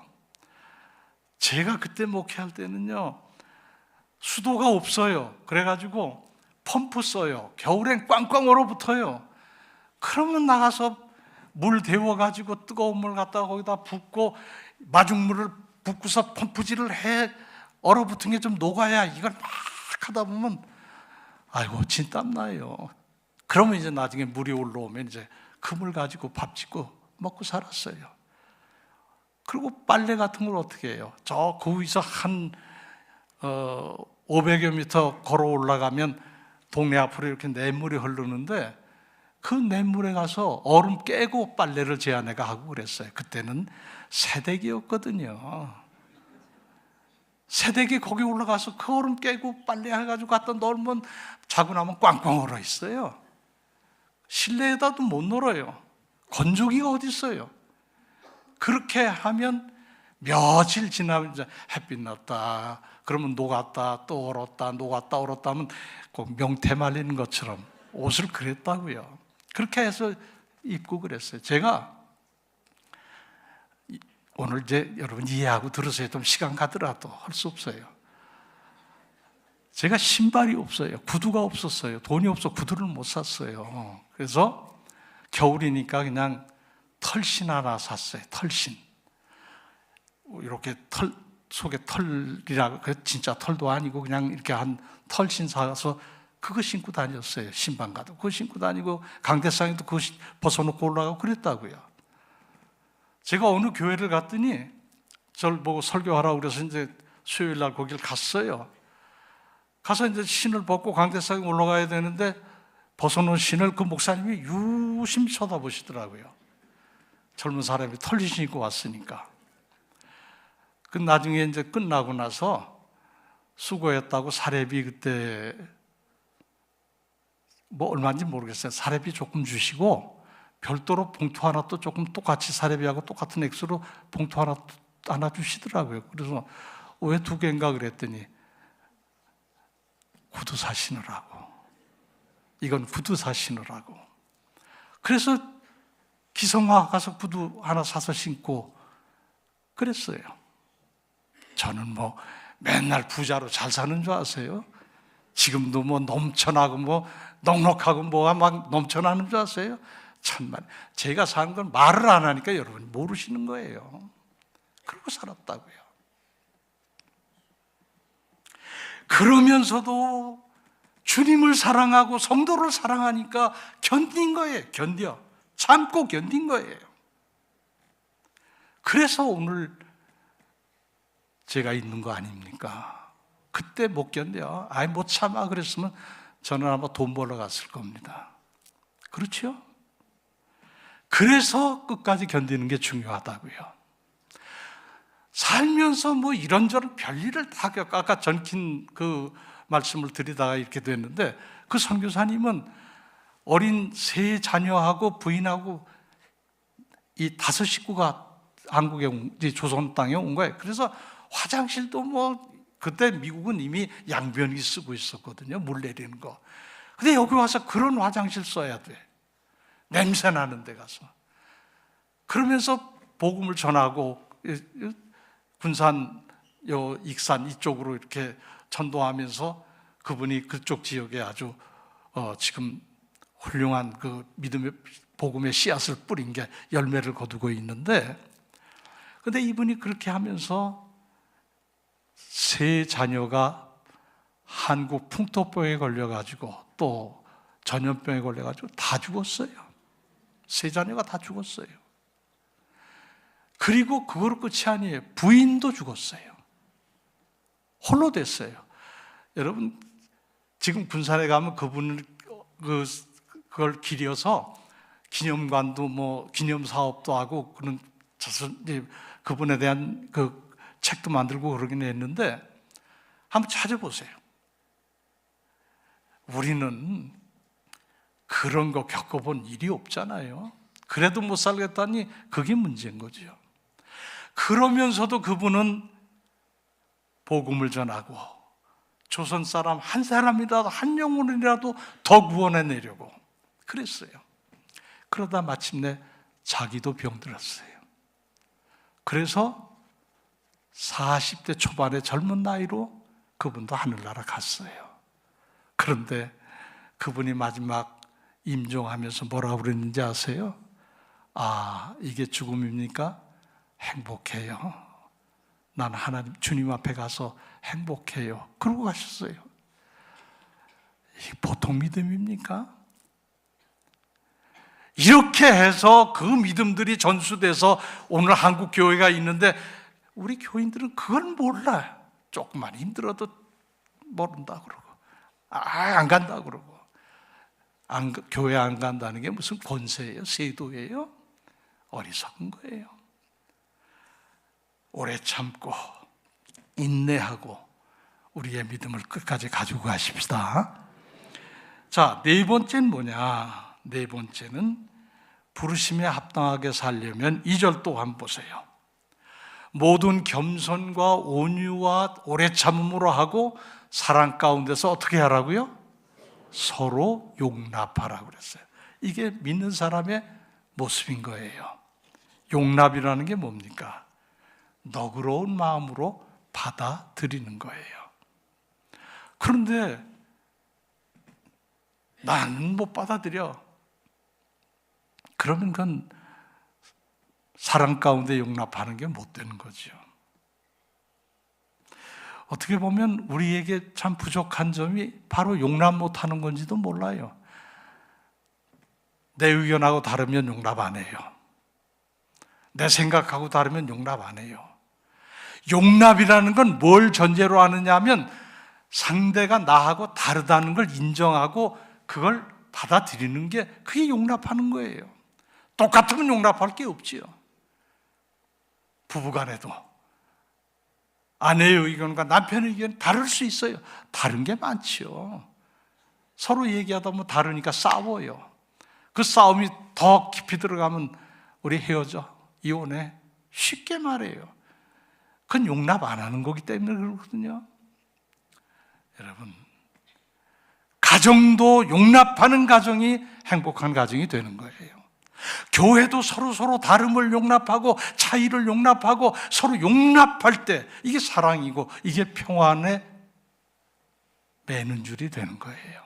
제가 그때 목회할 때는요, 수도가 없어요. 그래가지고 펌프 써요. 겨울엔 꽝꽝 얼어붙어요. 그러면 나가서 물 데워가지고 뜨거운 물 갖다가 거기다 붓고 마중물을 붓고서 펌프질을 해. 얼어붙은 게 좀 녹아야 이걸 막 하다 보면 아이고 진땀 나요. 그러면 이제 나중에 물이 올라오면 이제 그 물 가지고 밥 짓고 먹고 살았어요. 그리고 빨래 같은 걸 어떻게 해요? 저 거기서 한 500여 미터 걸어 올라가면 동네 앞으로 이렇게 냇물이 흐르는데 그 냇물에 가서 얼음 깨고 빨래를 제 아내가 하고 그랬어요. 그때는 새댁이었거든요. 새댁이 거기 올라가서 그 얼음 깨고 빨래 해가지고 갖다 넣으면 자고 나면 꽝꽝 얼어 있어요. 실내에다도 못 놀아요. 건조기가 어디 있어요? 그렇게 하면 며칠 지나면 이제 햇빛 났다. 그러면 녹았다, 또 얼었다, 녹았다, 얼었다 하면 꼭 명태 말리는 것처럼 옷을 그랬다고요. 그렇게 해서 입고 그랬어요. 제가 오늘 이제 여러분 이해하고 들으세요. 좀 시간 가더라도 할 수 없어요. 제가 신발이 없어요. 구두가 없었어요. 돈이 없어 구두를 못 샀어요. 그래서 겨울이니까 그냥 털신 하나 샀어요. 털신. 이렇게 털 속에 털이라고 진짜 털도 아니고 그냥 이렇게 한 털신 사서 그거 신고 다녔어요. 신방 가도 그거 신고 다니고 강대상에도 그거 벗어놓고 올라가고 그랬다고요. 제가 어느 교회를 갔더니 저를 보고 설교하라고 그래서 이제 수요일 날 거길 갔어요. 가서 이제 신을 벗고 강대상에 올라가야 되는데 벗어놓은 신을 그 목사님이 유심히 쳐다보시더라고요. 젊은 사람이 털신 신고 왔으니까. 그 나중에 이제 끝나고 나서 수고했다고 사례비 그때 뭐 얼마인지 모르겠어요. 사례비 조금 주시고 별도로 봉투 하나 또 조금 똑같이 사례비하고 똑같은 액수로 봉투 하나 주시더라고요. 그래서 왜 2개인가 그랬더니 구두 사시느라고. 이건 구두 사시느라고. 그래서 기성화 가서 구두 하나 사서 신고 그랬어요. 저는 뭐 맨날 부자로 잘 사는 줄 아세요? 지금도 뭐 넘쳐나고 뭐 넉넉하고 뭐가 막 넘쳐나는 줄 아세요? 참말. 제가 산 건 말을 안 하니까 여러분이 모르시는 거예요. 그러고 살았다고요. 그러면서도 주님을 사랑하고 성도를 사랑하니까 견딘 거예요. 참고 견딘 거예요. 그래서 오늘 제가 있는 거 아닙니까? 그때 못 견뎌. 못 참아 그랬으면 저는 아마 돈 벌러 갔을 겁니다. 그렇죠? 그래서 끝까지 견디는 게 중요하다고요. 살면서 뭐 이런저런 별일을 다 겪고 아까 전킨 그 말씀을 드리다가 이렇게 됐는데 그 선교사님은 어린 3 자녀하고 부인하고 이 5 식구가 한국에 조선 땅에 온 거예요. 그래서 화장실도 뭐 그때 미국은 이미 양변기 쓰고 있었거든요. 물 내리는 거. 근데 여기 와서 그런 화장실 써야 돼. 냄새 나는 데 가서. 그러면서 복음을 전하고 군산, 익산 이쪽으로 이렇게 전도하면서 그분이 그쪽 지역에 아주 지금 훌륭한 그 믿음의 복음의 씨앗을 뿌린 게 열매를 거두고 있는데, 근데 이분이 그렇게 하면서 세 자녀가 한국 풍토병에 걸려가지고 또 전염병에 걸려가지고 다 죽었어요. 세 자녀가 다 죽었어요. 그리고 그거로 끝이 아니에요. 부인도 죽었어요. 홀로 됐어요. 여러분, 지금 군산에 가면 그분을 그걸 기려서 기념관도 뭐 기념 사업도 하고 그런 그분에 대한 그 책도 만들고 그러긴 했는데, 한번 찾아보세요. 우리는 그런 거 겪어본 일이 없잖아요. 그래도 못 살겠다니 그게 문제인 거죠. 그러면서도 그분은 복음을 전하고 조선 사람 한 사람이라도 한 영혼이라도 더 구원해내려고 그랬어요. 그러다 마침내 자기도 병들었어요. 그래서 40대 초반의 젊은 나이로 그분도 하늘나라 갔어요. 그런데 그분이 마지막 임종하면서 뭐라고 그랬는지 아세요? 아, 이게 죽음입니까? 행복해요. 난 하나님 주님 앞에 가서 행복해요. 그러고 가셨어요. 이게 보통 믿음입니까? 이렇게 해서 그 믿음들이 전수돼서 오늘 한국 교회가 있는데, 우리 교인들은 그걸 몰라요. 조금만 힘들어도 모른다 그러고, 안 간다 그러고, 교회 안 간다는 게 무슨 권세예요? 세도예요? 어리석은 거예요. 오래 참고 인내하고 우리의 믿음을 끝까지 가지고 가십시다. 자, 네 번째는 뭐냐? 네 번째는 부르심에 합당하게 살려면 2절 또 한번 보세요. 모든 겸손과 온유와 오래 참음으로 하고 사랑 가운데서 어떻게 하라고요? 서로 용납하라고 그랬어요. 이게 믿는 사람의 모습인 거예요. 용납이라는 게 뭡니까? 너그러운 마음으로 받아들이는 거예요. 그런데 나는 못 받아들여. 그러면 그건 사랑 가운데 용납하는 게 못 되는 거죠. 어떻게 보면 우리에게 참 부족한 점이 바로 용납 못하는 건지도 몰라요. 내 의견하고 다르면 용납 안 해요. 내 생각하고 다르면 용납 안 해요. 용납이라는 건 뭘 전제로 하느냐 하면 상대가 나하고 다르다는 걸 인정하고 그걸 받아들이는 게, 그게 용납하는 거예요. 똑같으면 용납할 게 없지요. 부부간에도 아내의 의견과 남편의 의견 다를 수 있어요. 다른 게 많지요. 서로 얘기하다 보면 다르니까 싸워요. 그 싸움이 더 깊이 들어가면 우리 헤어져, 이혼해, 쉽게 말해요. 그건 용납 안 하는 거기 때문에 그렇거든요. 여러분, 가정도 용납하는 가정이 행복한 가정이 되는 거예요. 교회도 서로 다름을 용납하고 차이를 용납하고 서로 용납할 때 이게 사랑이고 이게 평안에 매는 줄이 되는 거예요.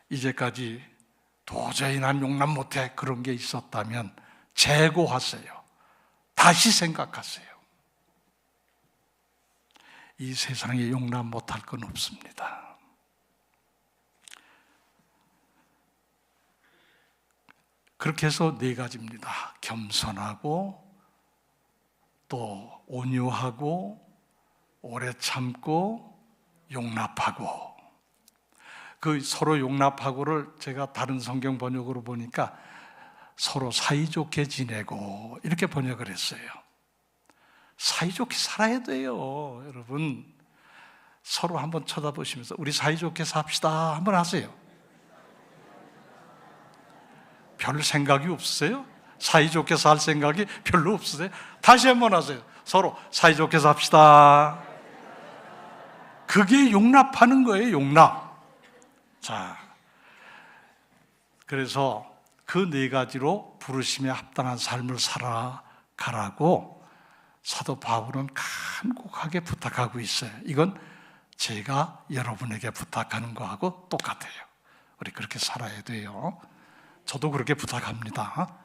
이제까지 도저히 난 용납 못해 그런 게 있었다면 재고하세요. 다시 생각하세요. 이 세상에 용납 못할 건 없습니다. 그렇게 해서 네 가지입니다. 겸손하고 또 온유하고 오래 참고 용납하고. 그 서로 용납하고를 제가 다른 성경 번역으로 보니까 서로 사이좋게 지내고 이렇게 번역을 했어요. 사이좋게 살아야 돼요. 여러분, 서로 한번 쳐다보시면서 우리 사이좋게 삽시다 한번 하세요. 별 생각이 없으세요? 사이좋게 살 생각이 별로 없으세요? 다시 한번 하세요. 서로 사이좋게 삽시다. 그게 용납하는 거예요, 용납. 자, 그래서 그 네 가지로 부르심에 합당한 삶을 살아가라고 사도 바울은 간곡하게 부탁하고 있어요. 이건 제가 여러분에게 부탁하는 거하고 똑같아요. 우리 그렇게 살아야 돼요. 저도 그렇게 부탁합니다.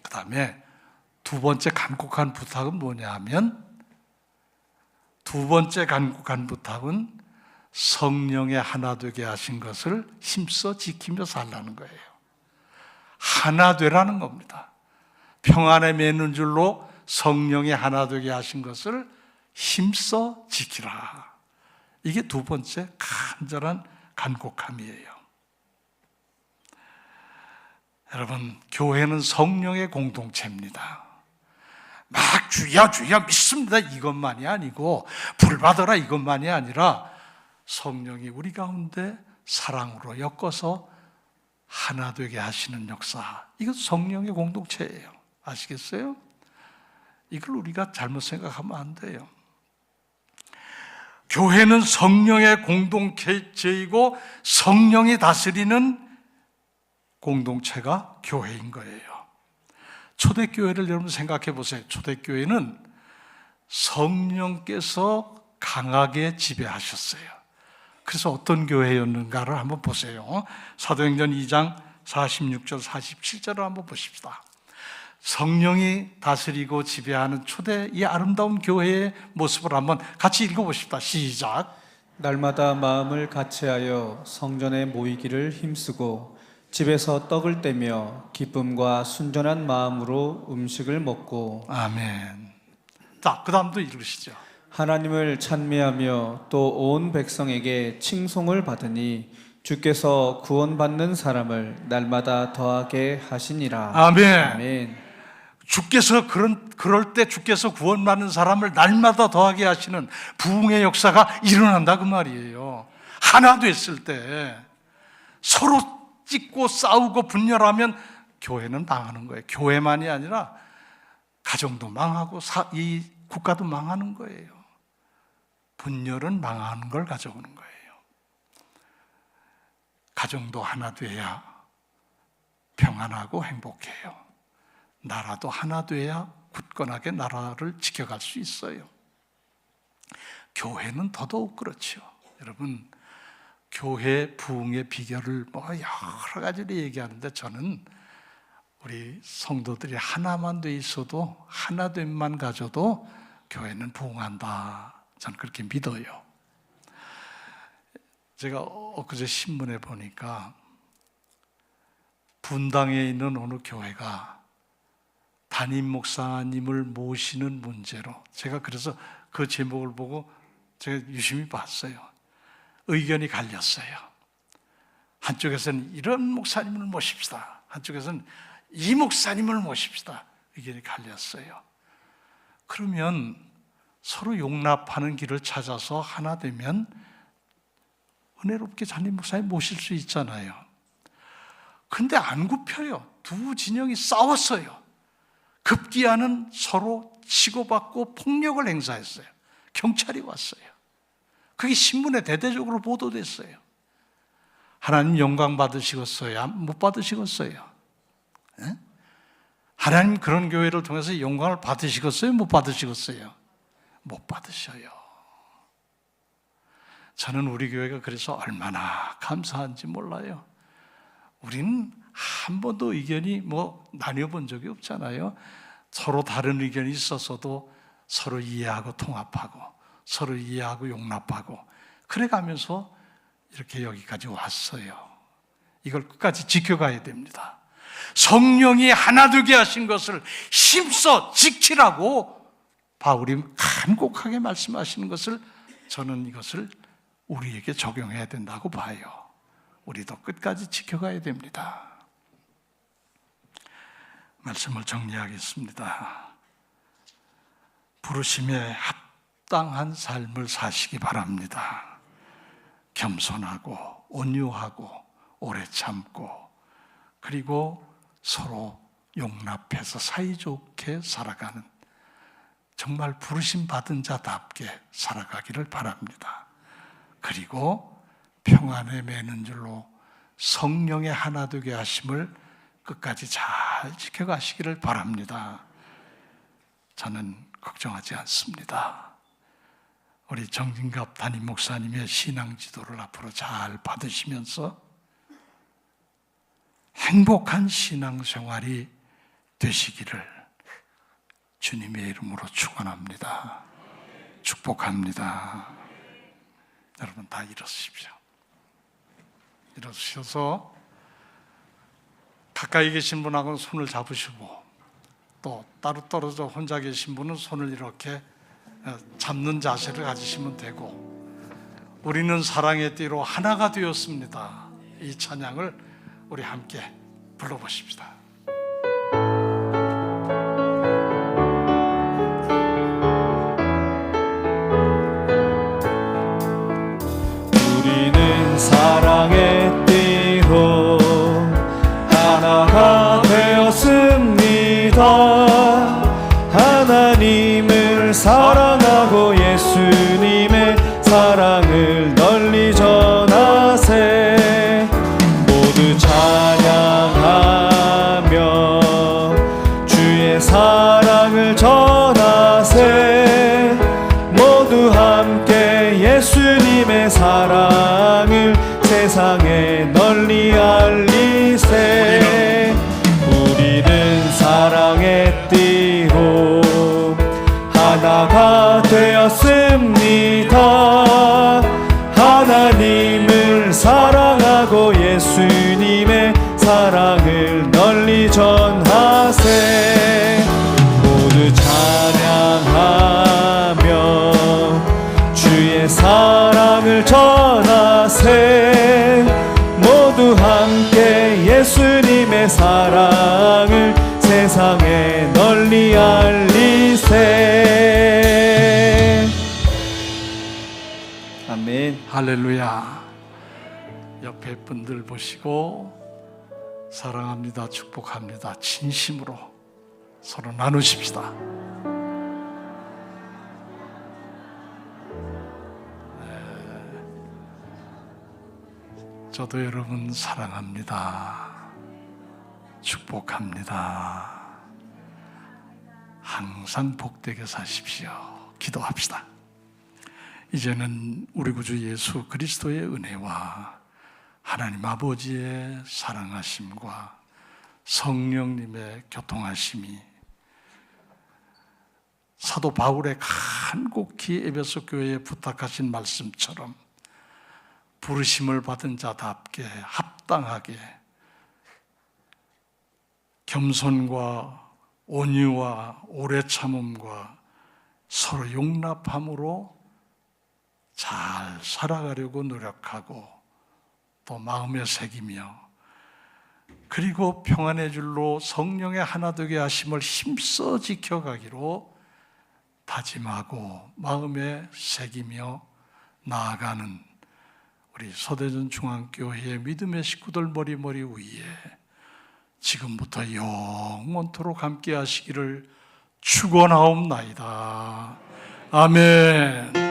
그 다음에 두 번째 간곡한 부탁은 뭐냐 하면, 두 번째 간곡한 부탁은 성령의 하나 되게 하신 것을 힘써 지키며 살라는 거예요. 하나 되라는 겁니다. 평안에 매는 줄로 성령의 하나 되게 하신 것을 힘써 지키라. 이게 두 번째 간절한 간곡함이에요. 여러분, 교회는 성령의 공동체입니다. 막 주야 주야 믿습니다 이것만이 아니고, 불 받아라 이것만이 아니라 성령이 우리 가운데 사랑으로 엮어서 하나 되게 하시는 역사, 이건 성령의 공동체예요. 아시겠어요? 이걸 우리가 잘못 생각하면 안 돼요. 교회는 성령의 공동체이고 성령이 다스리는 공동체가 교회인 거예요. 초대교회를 여러분 생각해 보세요. 초대교회는 성령께서 강하게 지배하셨어요. 그래서 어떤 교회였는가를 한번 보세요. 사도행전 2장 46절 47절을 한번 보십시다. 성령이 다스리고 지배하는 초대 이 아름다운 교회의 모습을 한번 같이 읽어보십시다. 시작. 날마다 마음을 같이하여 성전에 모이기를 힘쓰고 집에서 떡을 떼며 기쁨과 순전한 마음으로 음식을 먹고. 아멘. 자, 그 다음도 읽으시죠. 하나님을 찬미하며 또 온 백성에게 칭송을 받으니 주께서 구원받는 사람을 날마다 더하게 하시니라. 아멘. 아멘. 주께서 그럴 때 주께서 구원받는 사람을 날마다 더하게 하시는 부흥의 역사가 일어난다 그 말이에요. 하나 됐을 때 서로 찢고 싸우고 분열하면 교회는 망하는 거예요. 교회만이 아니라 가정도 망하고 이 국가도 망하는 거예요. 분열은 망하는 걸 가져오는 거예요. 가정도 하나 돼야 평안하고 행복해요. 나라도 하나 돼야 굳건하게 나라를 지켜갈 수 있어요. 교회는 더더욱 그렇죠. 여러분, 교회 부흥의 비결을 여러 가지로 얘기하는데, 저는 우리 성도들이 하나만 돼 있어도, 하나됨만 가져도 교회는 부흥한다. 저는 그렇게 믿어요. 제가 엊그제 신문에 보니까 분당에 있는 어느 교회가 담임 목사님을 모시는 문제로, 제가 그래서 그 제목을 보고 제가 유심히 봤어요. 의견이 갈렸어요. 한쪽에서는 이런 목사님을 모십시다, 한쪽에서는 이 목사님을 모십시다. 의견이 갈렸어요. 그러면 서로 용납하는 길을 찾아서 하나 되면 은혜롭게 담임 목사님 모실 수 있잖아요. 근데 안 굽혀요. 두 진영이 싸웠어요. 급기야는 서로 치고받고 폭력을 행사했어요. 경찰이 왔어요. 그게 신문에 대대적으로 보도됐어요. 하나님 영광 받으시겠어요? 못 받으시겠어요? 네? 하나님 그런 교회를 통해서 영광을 받으시겠어요? 못 받으시겠어요? 못 받으셔요. 저는 우리 교회가 그래서 얼마나 감사한지 몰라요. 우리는 한 번도 의견이 나뉘어본 적이 없잖아요. 서로 다른 의견이 있었어도 서로 이해하고 통합하고 서로 이해하고 용납하고 그래가면서 이렇게 여기까지 왔어요. 이걸 끝까지 지켜가야 됩니다. 성령이 하나 되게 하신 것을 힘써 지키라고 바울이 간곡하게 말씀하시는 것을, 저는 이것을 우리에게 적용해야 된다고 봐요. 우리도 끝까지 지켜가야 됩니다. 말씀을 정리하겠습니다. 부르심에 합당한 삶을 사시기 바랍니다. 겸손하고 온유하고 오래 참고, 그리고 서로 용납해서 사이좋게 살아가는 정말 부르심 받은 자답게 살아가기를 바랍니다. 그리고 평안에 매는 줄로 성령의 하나 되게 하심을 끝까지 잘 지켜가시기를 바랍니다. 저는 걱정하지 않습니다. 우리 정진갑 담임 목사님의 신앙 지도를 앞으로 잘 받으시면서 행복한 신앙생활이 되시기를 주님의 이름으로 축원합니다. 축복합니다. 여러분 다 일어서십시오. 일어서셔서 가까이 계신 분하고는 손을 잡으시고, 또 따로 떨어져 혼자 계신 분은 손을 이렇게 잡는 자세를 가지시면 되고, 우리는 사랑의 띠로 하나가 되었습니다. 이 찬양을 우리 함께 불러보십시다. 우리는 사랑의 띠로 하나가 되었습니다. 하나님을 사랑하고 예수님의 사랑을 널리 전하세. 모두 찬양하며 주의 사랑을 전하세. 모두 함께 예수님의 사랑을 세상에 널리 알리세. 우리는 사랑의 띠로 하나가 되었습니다. 하나님을 사랑하고 예수님의 사랑을 널리 전하세. 모두 찬양하며 주의 사랑을 전하세. 모두 함께 예수님의 사랑을 세상에 널리 알리세. 아멘. 할렐루야. 옆에 분들 보시고 사랑합니다, 축복합니다, 진심으로 서로 나누십시다. 저도 여러분 사랑합니다, 축복합니다. 항상 복되게 사십시오. 기도합시다. 이제는 우리 구주 예수 그리스도의 은혜와 하나님 아버지의 사랑하심과 성령님의 교통하심이 사도 바울의 간곡히 에베소 교회에 부탁하신 말씀처럼 부르심을 받은 자답게 합당하게 겸손과 온유와 오래 참음과 서로 용납함으로 잘 살아가려고 노력하고, 또 마음에 새기며, 그리고 평안의 줄로 성령의 하나 되게 하심을 힘써 지켜가기로 다짐하고 마음에 새기며 나아가는 우리 서대전 중앙교회의 믿음의 식구들 머리 위에 지금부터 영원토록 함께 하시기를 축원하옵나이다. 아멘.